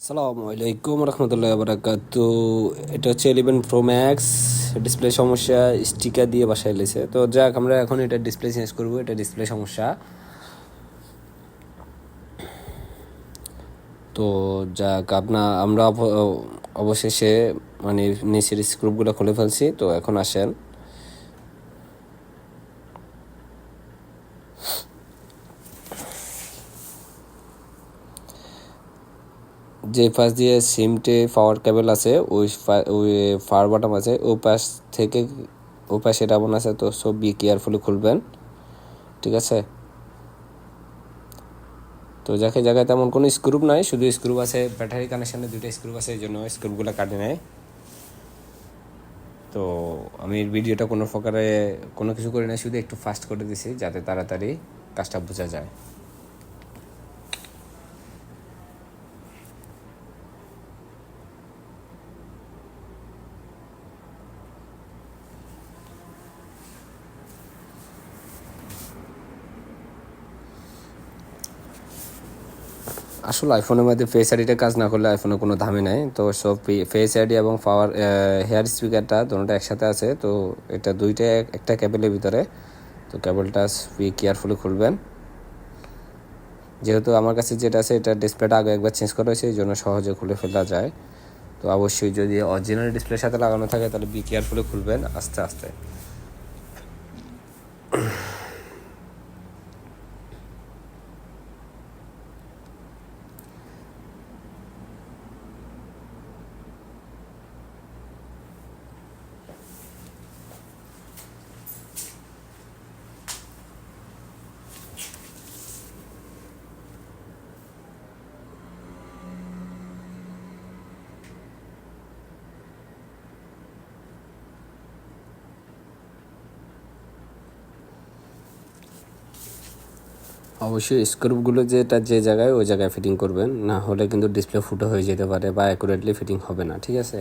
সালামু আলাইকুম রহমতুল্লাহ বারাকাতু। এটা হচ্ছে 11 প্রো ম্যাক্স। ডিসপ্লে সমস্যা, স্টিকার দিয়ে বাসায় এলেছে। তো যাক, আমরা এখন এটা ডিসপ্লে চেঞ্জ করবো। এটা ডিসপ্লে সমস্যা। তো যাক, আমরা অবশেষে মানে নিচের স্ক্রুপগুলো খুলে ফেলছি। তো এখন আসেন, যে পাশ দিয়ে সিমটে পাওয়ার কেবল আছে, ওই পাওয়ার বাটন আছে, ওই পাশ থেকে ওই পাশে রাবণ আছে। তো সব বি কেয়ারফুলি খুলবেন, ঠিক আছে? তো যাকে জায়গায় তেমন কোনো স্ক্রুপ নাই, শুধু স্ক্রুপ আছে ব্যাটারি কানেকশানে, দুটো স্ক্রুপ আছে, এই জন্য স্ক্রুপগুলো কাটে নেয়। তো আমি ভিডিওটা কোনো প্রকারে কোনো কিছু করি না, শুধু একটু ফাস্ট করে দিছি যাতে তাড়াতাড়ি কাজটা বোঝা যায়। আসলে আইফোনের মধ্যে ফেস আইডিটা কাজ না করলে আইফোনে কোনো দামই নাই। তো সব ফেস আইডি এবং পাওয়ার হেয়ার স্পিকারটা দুটোটা একসাথে আছে। তো এটা দুইটা একটা কেবলের ভিতরে। তো কেবলটা কেয়ারফুলি খুলবেন। যেহেতু আমার কাছে যেটা আছে এটা ডিসপ্লেটা আগে একবার চেঞ্জ করা হয়েছে, এই জন্য সহজে খুলে ফেলা যায়। তো অবশ্যই যদি অরিজিনাল ডিসপ্লের সাথে লাগানো থাকে তাহলে কেয়ারফুলি খুলবেন আস্তে আস্তে। অবশ্যই স্ক্রুপগুলো যে জায়গায় ওই জায়গায় ফিটিং করবেন, না হলে কিন্তু ডিসপ্লে ফুটো হয়ে যেতে পারে বা অ্যাকুরেটলি ফিটিং হবে না, ঠিক আছে?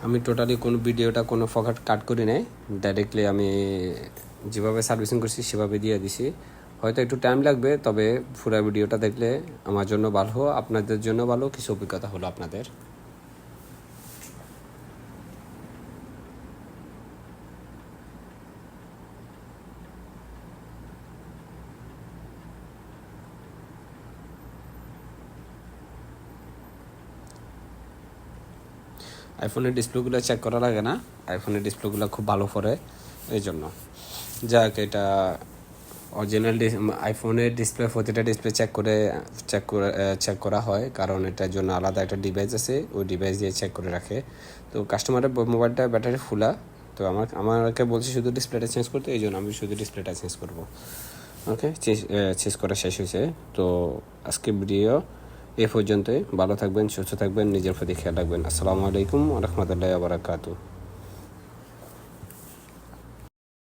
আমি টোটালি কোনো ভিডিওটা কোনো ফকাট কাট করি নাই, ডাইরেক্টলি আমি যেভাবে সার্ভিসিং করছি সেভাবে দিয়ে দিছি। হয়তো একটু টাইম লাগবে, তবে পুরো ভিডিওটা দেখলে আমার জন্য ভালো, আপনাদের জন্য ভালো, কিছু অভিজ্ঞতা হলো আপনাদের। আইফোনের ডিসপ্লেগুলো চেক করা লাগে না, আইফোনের ডিসপ্লেগুলো খুব ভালো পড়ে, এই জন্য। যাক, এটা অরিজিনাল আইফোনের ডিসপ্লে প্রতিটা ডিসপ্লে চেক করা হয়, কারণ এটার জন্য আলাদা একটা ডিভাইস আছে, ওই ডিভাইস দিয়ে চেক করে রাখে। তো কাস্টমারের মোবাইলটা ব্যাটারি ফুলা, তো আমাকে বলছে শুধু ডিসপ্লেটা চেঞ্জ করতে, এই জন্য আমি শুধু ডিসপ্লেটা চেঞ্জ করবো। ওকে, চেঞ্জ করা শেষ হয়েছে। তো আজকে ভিডিও এ পর্যন্তই। ভালো থাকবেন, সুস্থ থাকবেন, নিজের প্রতি খেয়াল রাখবেন। আসসালামু আলাইকুম রহমতুল্লাহ বারাকাতু।